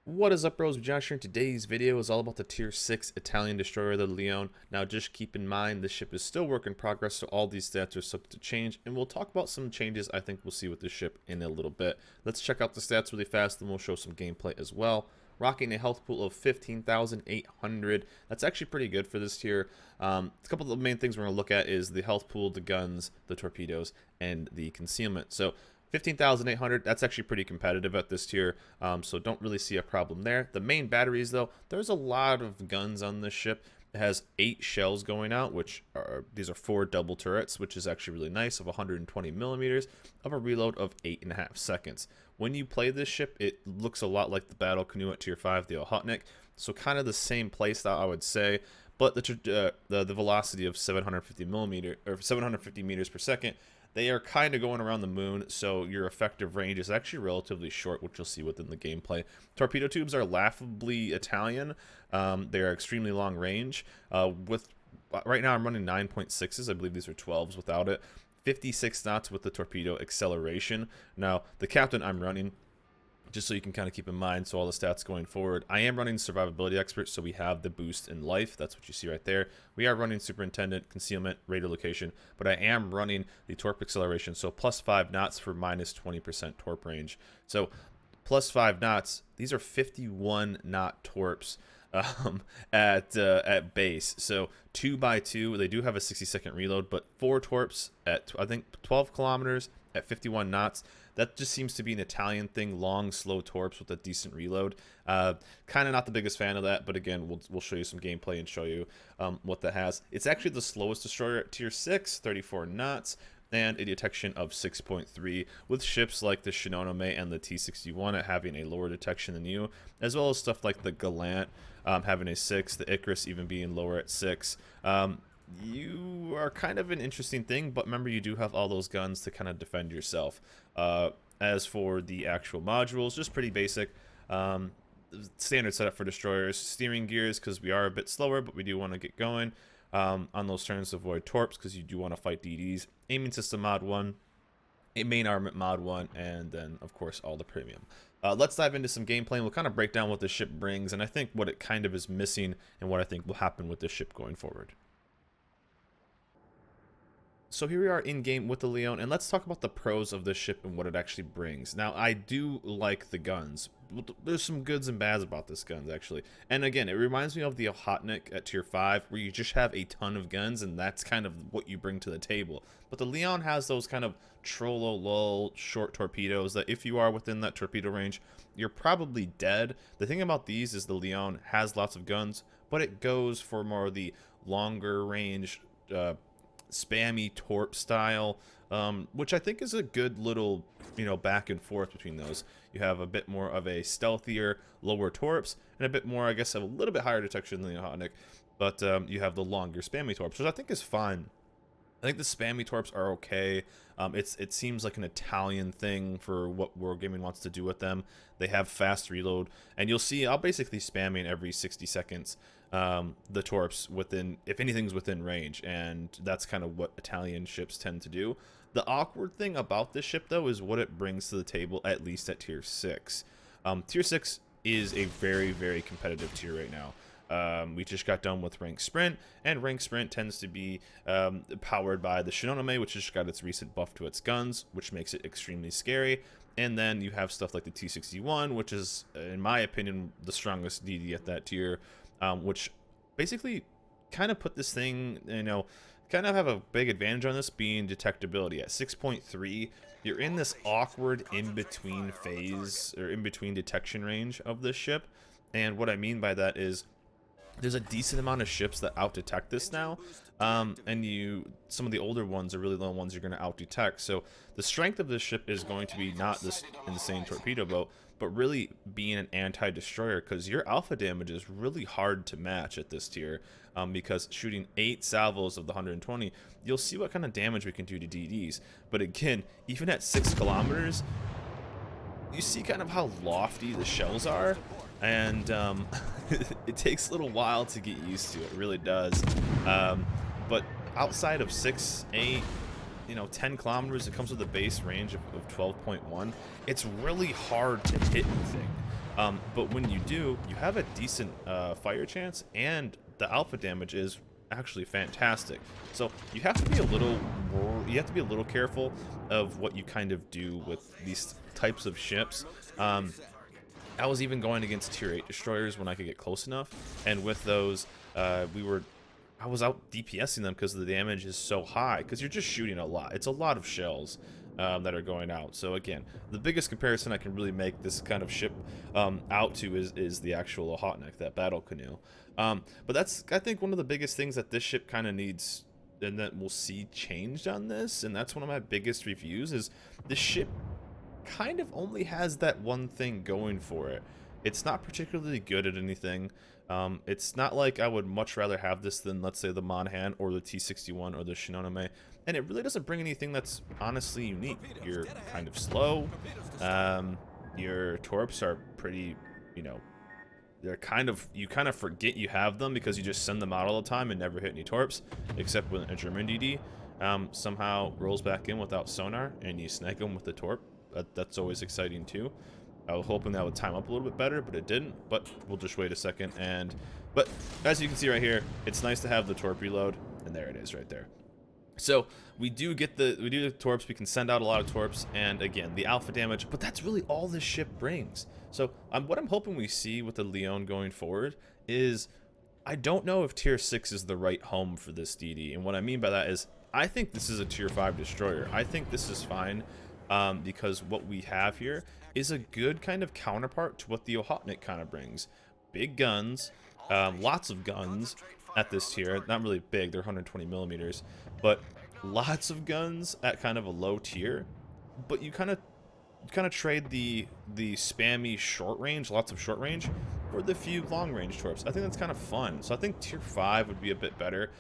What is up, bros? Josh here. Today's video is all about the Tier 6 Italian Destroyer, the Leone. Now, just keep in mind, this ship is still work in progress, so all these stats are subject to change, and we'll talk about some changes I think we'll see with this ship in a little bit. Let's check out the stats really fast, then we'll show some gameplay as well. Rocking a health pool of 15,800. That's actually pretty good for this tier. A couple of the main things we're going to look at is the health pool, the guns, the torpedoes, and the concealment. So 15,800, that's actually pretty competitive at this tier, so don't really see a problem there. The main batteries, though, there's a lot of guns on this ship. It has 8 shells going out, these are 4 double turrets, which is actually really nice, of 120 millimeters, of a reload of 8.5 seconds. When you play this ship, it looks a lot like the battle canoe at tier 5, the Ochotnik, so kind of the same playstyle, I would say, but the velocity of 750 meters per second. They are kind of going around the moon, so your effective range is actually relatively short, which you'll see within the gameplay. Torpedo tubes are laughably Italian. They are extremely long range. Right now I'm running 9.6s. I believe these are 12s without it. 56 knots with the torpedo acceleration. Now, the captain I'm running, just so you can kind of keep in mind, so all the stats going forward, I am running survivability expert, so we have the boost in life. That's what you see right there. We are running superintendent, concealment, radar location, but I am running the torp acceleration, so plus 5 knots for minus 20% torp range. So plus 5 knots, these are 51 knot torps at base. So 2x2, they do have a 60-second reload, but 4 torps at I think 12 kilometers at 51 knots. That just seems to be an Italian thing, long, slow torps with a decent reload. Kind of not the biggest fan of that, but again, we'll show you some gameplay and show you what that has. It's actually the slowest destroyer at tier 6, 34 knots, and a detection of 6.3, with ships like the Shinonome and the T-61 at having a lower detection than you, as well as stuff like the Gallant having a 6, the Icarus even being lower at 6. You are kind of an interesting thing, but remember, you do have all those guns to kind of defend yourself. As for the actual modules, just pretty basic. Standard setup for destroyers. Steering gears, because we are a bit slower, but we do want to get going on those turns to avoid torps, because you do want to fight DDs. Aiming system mod 1, a main armament mod 1, and then, of course, all the premium. Let's dive into some gameplay, and we'll kind of break down what the ship brings, and I think what it kind of is missing, and what I think will happen with this ship going forward. So here we are in game with the Leone, and let's talk about the pros of this ship and what it actually brings. Now, I do like the guns. There's some goods and bads about this guns, actually. And again, it reminds me of the Ochotnik at tier 5, where you just have a ton of guns, and that's kind of what you bring to the table. But the Leone has those kind of trololo short torpedoes that if you are within that torpedo range, you're probably dead. The thing about these is the Leone has lots of guns, but it goes for more of the longer range, spammy torp style, which I think is a good little, back and forth between those. You have a bit more of a stealthier, lower torps, and a bit more, I guess, a little bit higher detection than the Ochotnik, but you have the longer spammy torps, which I think is fine. I think the spammy torps are okay. It seems like an Italian thing for what Wargaming wants to do with them. They have fast reload, and you'll see I'll basically spamming every 60 seconds the torps if anything's within range, and that's kind of what Italian ships tend to do. The awkward thing about this ship, though, is what it brings to the table, at least at tier 6. Tier 6 is a very, very competitive tier right now. We just got done with Rank Sprint, and Rank Sprint tends to be powered by the Shinonome, which just got its recent buff to its guns, which makes it extremely scary. And then you have stuff like the T-61, which is, in my opinion, the strongest DD at that tier, which basically kind of put this thing, kind of have a big advantage on this being detectability. At 6.3, you're in this awkward in-between phase, or in-between detection range of this ship. And what I mean by that is, there's a decent amount of ships that out-detect this now, and some of the older ones are really the ones you're going to out-detect. So the strength of this ship is going to be not this insane torpedo boat, but really being an anti-destroyer, because your alpha damage is really hard to match at this tier, because shooting 8 salvos of the 120, you'll see what kind of damage we can do to DDs. But again, even at 6 kilometers, you see kind of how lofty the shells are, and it takes a little while to get used to. It really does. But outside of 6, 8, 10 kilometers, it comes with a base range of 12.1. It's really hard to hit anything. But when you do, you have a decent fire chance, and the alpha damage is actually fantastic. So you have to be a little more, you have to be a little careful of what you kind of do with these types of ships. I was even going against tier 8 destroyers when I could get close enough, and with those, I was out DPSing them because the damage is so high, because you're just shooting a lot. It's a lot of shells that are going out. So again, the biggest comparison I can really make this kind of ship out to is the actual Hotneck, that battle canoe. But that's, I think, one of the biggest things that this ship kind of needs, and that we'll see changed on this, and that's one of my biggest reviews, is the ship kind of only has that one thing going for it. It's not particularly good at anything. It's not like I would much rather have this than, let's say, the Monhan or the T61 or the Shinonome, and it really doesn't bring anything that's honestly unique. You're kind of slow. Your torps are pretty, you know, they're kind of, you kind of forget you have them because you just send them out all the time and never hit any torps, except when a German DD somehow rolls back in without sonar and you snag them with the torp. That's always exciting too. I was hoping that would time up a little bit better, but it didn't. But we'll just wait a second. But as you can see right here, it's nice to have the torp reload, and there it is right there. So we do the torps. We can send out a lot of torps, and again, the alpha damage. But that's really all this ship brings. So what I'm hoping we see with the Leone going forward is, I don't know if tier 6 is the right home for this DD, and what I mean by that is, I think this is a tier 5 destroyer. I think this is fine. Because what we have here is a good kind of counterpart to what the Ohotnik kind of brings. Big guns, lots of guns at this tier. Not really big, they're 120 millimeters, but lots of guns at kind of a low tier. But you kind of trade the spammy short range, lots of short range, for the few long range torps. I think that's kind of fun. So I think tier 5 would be a bit better.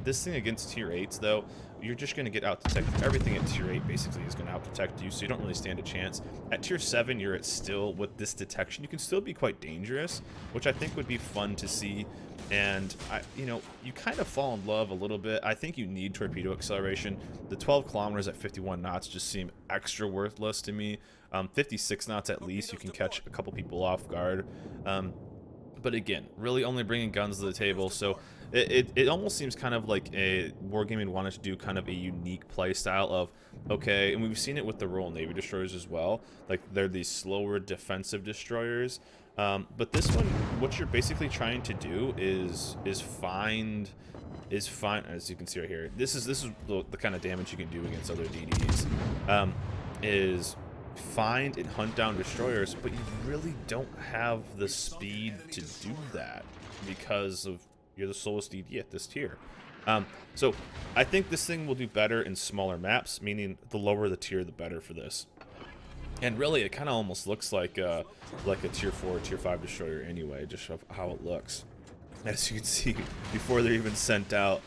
This thing against tier 8s, though, you're just going to get out detected. Everything at tier 8 basically is going to out detect you, so you don't really stand a chance. At tier 7, you're still, with this detection, you can still be quite dangerous, which I think would be fun to see. And you know, you kind of fall in love a little bit. I think you need torpedo acceleration. The 12 kilometers at 51 knots just seem extra worthless to me. 56 knots at least, you can catch a couple people off guard. But again, really only bringing guns to the table, so it almost seems kind of like a Wargaming wanted to do kind of a unique play style of, okay, and we've seen it with the Royal Navy destroyers as well, like they're these slower defensive destroyers. But this one, what you're basically trying to do is find, as you can see right here, this is the kind of damage you can do against other DDs, is find and hunt down destroyers, but you really don't have the speed to do that because of you're the slowest DD at this tier. So I think this thing will do better in smaller maps, meaning the lower the tier, the better for this. And really, it kind of almost looks like a tier 4 or tier 5 destroyer anyway, just how it looks. As you can see, before they're even sent out,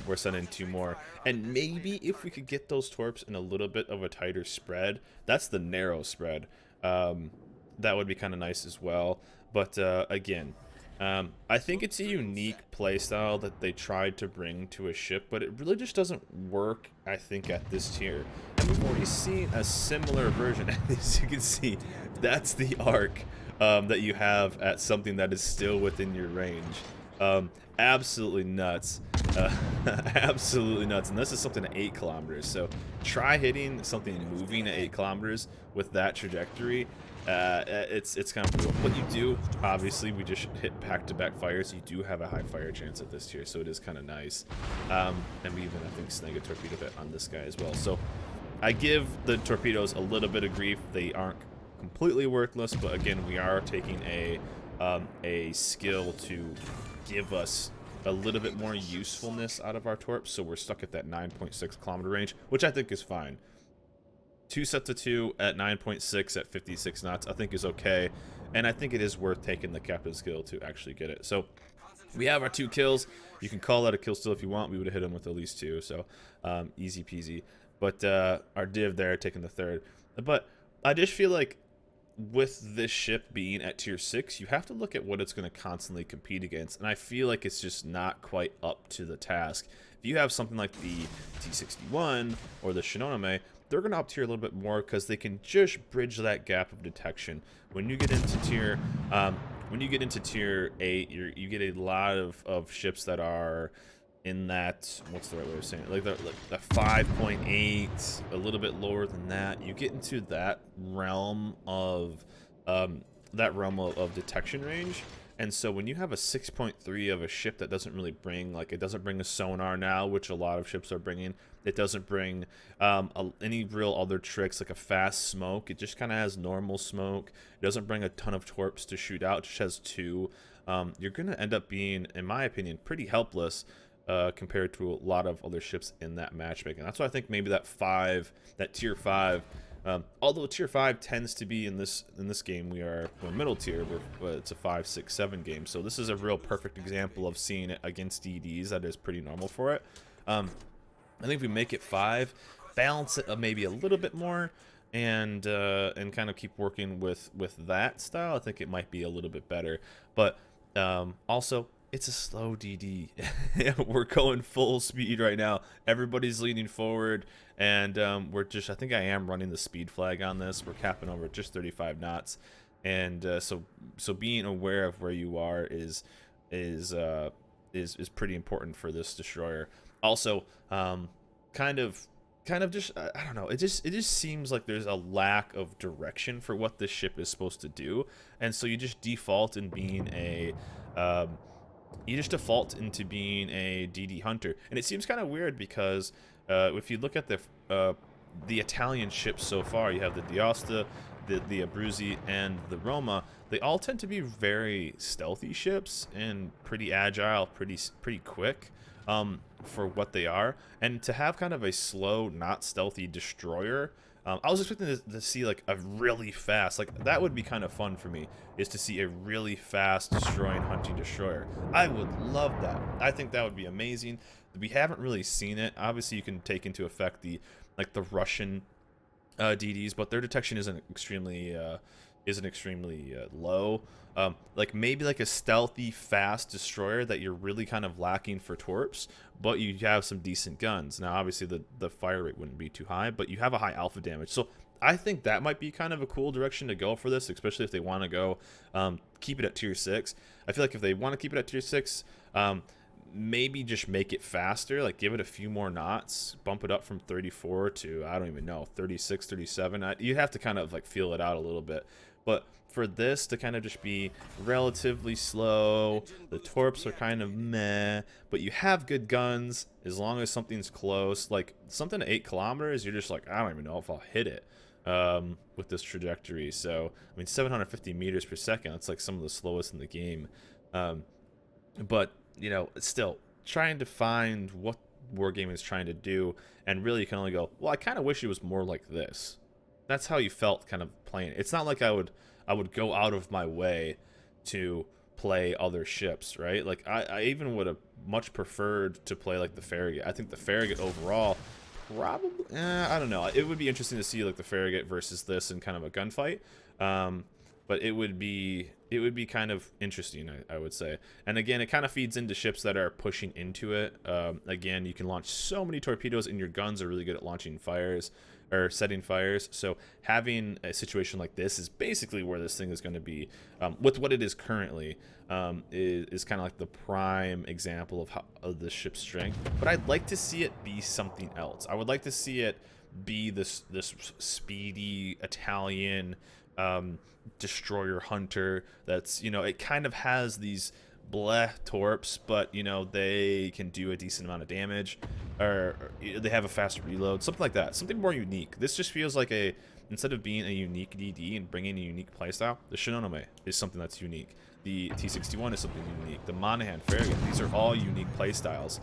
we're sending 2 more. And maybe if we could get those torps in a little bit of a tighter spread, that's the narrow spread, that would be kind of nice as well. But again, I think it's a unique playstyle that they tried to bring to a ship, but it really just doesn't work, I think, at this tier. And we've already seen a similar version. As you can see, that's the arc that you have at something that is still within your range. Absolutely nuts. Absolutely nuts. And this is something at 8 kilometers. So try hitting something moving at 8 kilometers with that trajectory. It's kind of cool. What you do, obviously, we just hit back-to-back fires. You do have a high fire chance at this tier, so it is kind of nice. And we even, I think, snag a torpedo hit on this guy as well. So I give the torpedoes a little bit of grief. They aren't completely worthless, but again, we are taking a skill to give us a little bit more usefulness out of our torps, so we're stuck at that 9.6 kilometer range, which I think is fine. 2 sets of 2 at 9.6 at 56 knots I think is okay, and I think it is worth taking the captain's skill to actually get it. So we have our 2 kills. You can call that a kill still if you want. We would have hit him with at least 2, so easy peasy. But our div there taking the 3rd. But I just feel like with this ship being at tier 6, you have to look at what it's going to constantly compete against, and I feel like it's just not quite up to the task. If you have something like the T61 or the Shinonome, they're going to up tier a little bit more because they can just bridge that gap of detection. When you get into tier, tier 8, you get a lot of ships that are in that, what's the right way of saying it, like the 5.8, a little bit lower than that. You get into that realm of detection range. And so when you have a 6.3 of a ship that doesn't really bring, like, it doesn't bring a sonar now, which a lot of ships are bringing. It doesn't bring any real other tricks like a fast smoke. It just kind of has normal smoke. It doesn't bring a ton of torps to shoot out. It just has 2. You're going to end up being, in my opinion, pretty helpless compared to a lot of other ships in that matchmaking. That's why I think maybe that tier 5, although tier 5 tends to be in this game, we're middle tier, but it's a 5, 6, 7 game. So this is a real perfect example of seeing it against DDs. That is pretty normal for it. I think if we make it 5, balance it maybe a little bit more, and kind of keep working with that style, I think it might be a little bit better. But also, it's a slow DD. We're going full speed right now. Everybody's leaning forward, and I think I am running the speed flag on this. We're capping over at just 35 knots, and so being aware of where you are is pretty important for this destroyer. Also, kind of just, I don't know, it just seems like there's a lack of direction for what this ship is supposed to do, and so you just default in being a DD hunter. And it seems kind of weird because if you look at the Italian ships so far, you have the D'Aosta, the Abruzzi, and the Roma. They all tend to be very stealthy ships and pretty agile, pretty quick for what they are. And to have kind of a slow, not stealthy destroyer, I was expecting to see like a really fast, like that would be kind of fun for me, is to see a really fast destroying hunting destroyer. I would love that. I think that would be amazing. We haven't really seen it. Obviously you can take into effect the Russian DDs, but their detection isn't extremely low. Like maybe like a stealthy fast destroyer that you're really kind of lacking for torps, but you have some decent guns. Now obviously the fire rate wouldn't be too high, but you have a high alpha damage. So I think that might be kind of a cool direction to go for this, especially if they want to go keep it at tier 6. I feel like if they want to keep it at tier 6, maybe just make it faster, like give it a few more knots, bump it up from 34 to, I don't even know, 36, 37. You have to kind of like feel it out a little bit. But for this to kind of just be relatively slow, the torps are kind of meh, but you have good guns as long as something's close. Like something at 8 kilometers, you're just like, I don't even know if I'll hit it with this trajectory. So, I mean, 750 meters per second, that's like some of the slowest in the game. But, you know, still trying to find what Wargaming is trying to do, and really you can only go, well, I kind of wish it was more like this. That's how you felt kind of playing it. It's not like I would go out of my way to play other ships, right? Like I even would have much preferred to play like the Farragut. I think the Farragut overall probably, I don't know. It would be interesting to see like the Farragut versus this in kind of a gunfight. But it would be kind of interesting, I would say. And again, it kind of feeds into ships that are pushing into it. Again, you can launch so many torpedoes, and your guns are really good at launching fires or setting fires. So having a situation like this is basically where this thing is going to be, with what it is currently, is kind of like the prime example of the ship's strength. But I'd like to see it be something else. I would like to see it be this speedy Italian destroyer hunter that's, you know, it kind of has these bleh torps, but you know, they can do a decent amount of damage, or they have a faster reload, something like that, something more unique. This just feels like instead of being a unique DD and bringing a unique playstyle, the Shinonome is something that's unique. The T61 is something unique. The Monahan Farragut, these are all unique playstyles.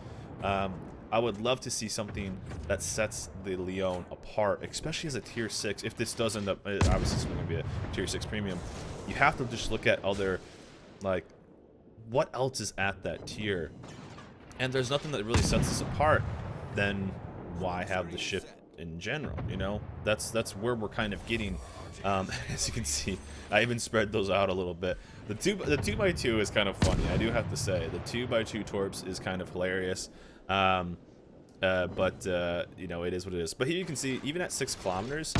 I would love to see something that sets the Leone apart, especially as a tier 6. If this does end up, obviously it's going to be a tier 6 premium, you have to just look at other, like, what else is at that tier? And there's nothing that really sets us apart. Then why have the ship in general? You know, that's where we're kind of getting. As you can see, I even spread those out a little bit. The 2x2 is kind of funny, I do have to say. The 2x2 torps is kind of hilarious. but you know, it is what it is. But here you can see, even at 6 kilometers,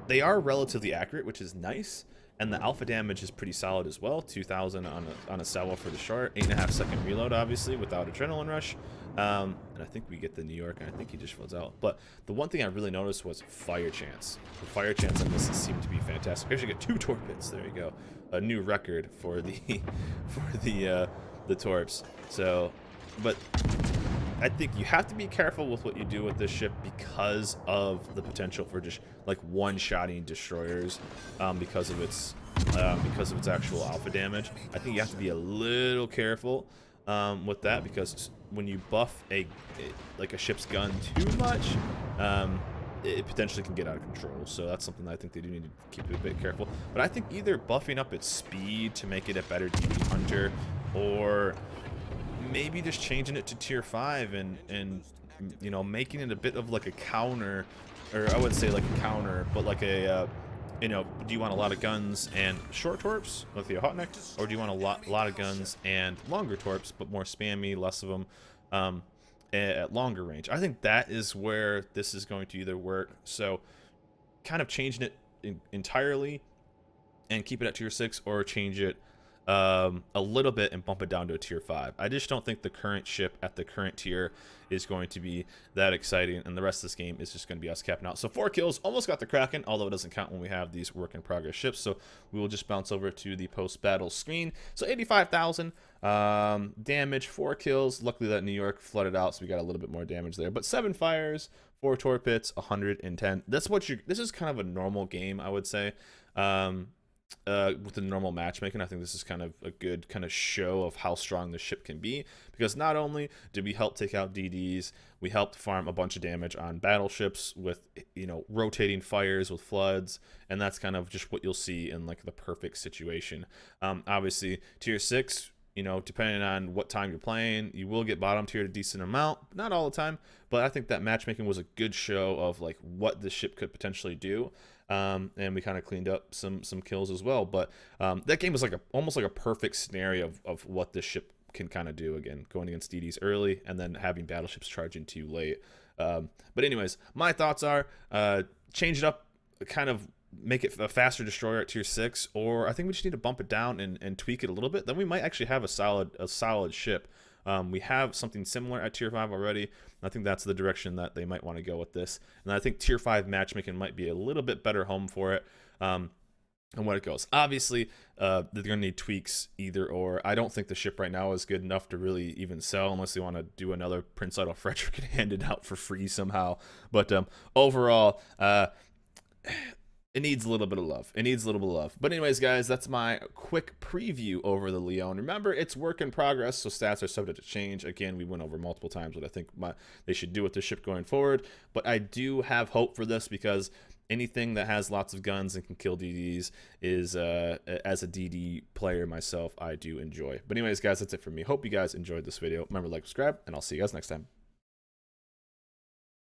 they are relatively accurate, which is nice. And the alpha damage is pretty solid as well. 2,000 on a salvo for the short. 8.5-second reload, obviously, without adrenaline rush. And I think we get the New York, and I think he just floats out. But the one thing I really noticed was fire chance. The fire chance on this seemed to be fantastic. We actually get 2 torpedoes. There you go. A new record for the the torps. So, but I think you have to be careful with what you do with this ship because of the potential for just like one-shotting destroyers, because of its actual alpha damage. I think you have to be a little careful with that, because when you buff a ship's gun too much, it potentially can get out of control. So that's something that I think they do need to keep a bit careful. But I think either buffing up its speed to make it a better DD hunter, or maybe just changing it to tier 5 and you know, making it a bit of like a counter, or I wouldn't say like a counter, but like a you know, do you want a lot of guns and short torps like the Hotneck, or do you want a lot of guns and longer torps but more spammy, less of them at longer range? I think that is where this is going to either work. So kind of changing it entirely and keep it at tier 6, or change it a little bit and bump it down to a tier 5. I just don't think the current ship at the current tier is going to be that exciting, and the rest of this game is just going to be us capping out. So 4 kills, almost got the Kraken, although it doesn't count when we have these work in progress ships. So we will just bounce over to the post battle screen. So 85,000 damage, 4 kills. Luckily that New York flooded out, so we got a little bit more damage there. But 7 fires, 4 torpedoes, 110. That's what this is kind of a normal game, I would say. With the normal matchmaking, I think this is kind of a good kind of show of how strong the ship can be, because not only did we help take out DDs, we helped farm a bunch of damage on battleships with, you know, rotating fires with floods, and that's kind of just what you'll see in like the perfect situation. Obviously tier 6, you know, depending on what time you're playing, you will get bottom tier a decent amount, not all the time, but I think that matchmaking was a good show of like what the ship could potentially do. And we kind of cleaned up some kills as well. But that game was like almost like a perfect scenario of what this ship can kind of do, again, going against DDs early and then having battleships charging too late. But anyways, my thoughts are change it up, kind of make it a faster destroyer at tier 6, or I think we just need to bump it down and tweak it a little bit. Then we might actually have a solid ship. We have something similar at tier 5 already. I think that's the direction that they might want to go with this. And I think tier 5 matchmaking might be a little bit better home for it. And what it goes. Obviously, they're going to need tweaks either or. I don't think the ship right now is good enough to really even sell, unless they want to do another Prince Idle Frederick and hand it out for free somehow. But overall, it needs a little bit of love. It needs a little bit of love. But anyways, guys, that's my quick preview over the Leone. Remember, it's work in progress, so stats are subject to change. Again, we went over multiple times what I think they should do with the ship going forward. But I do have hope for this, because anything that has lots of guns and can kill DDs is, as a DD player myself, I do enjoy. But anyways, guys, that's it for me. Hope you guys enjoyed this video. Remember, like, subscribe, and I'll see you guys next time.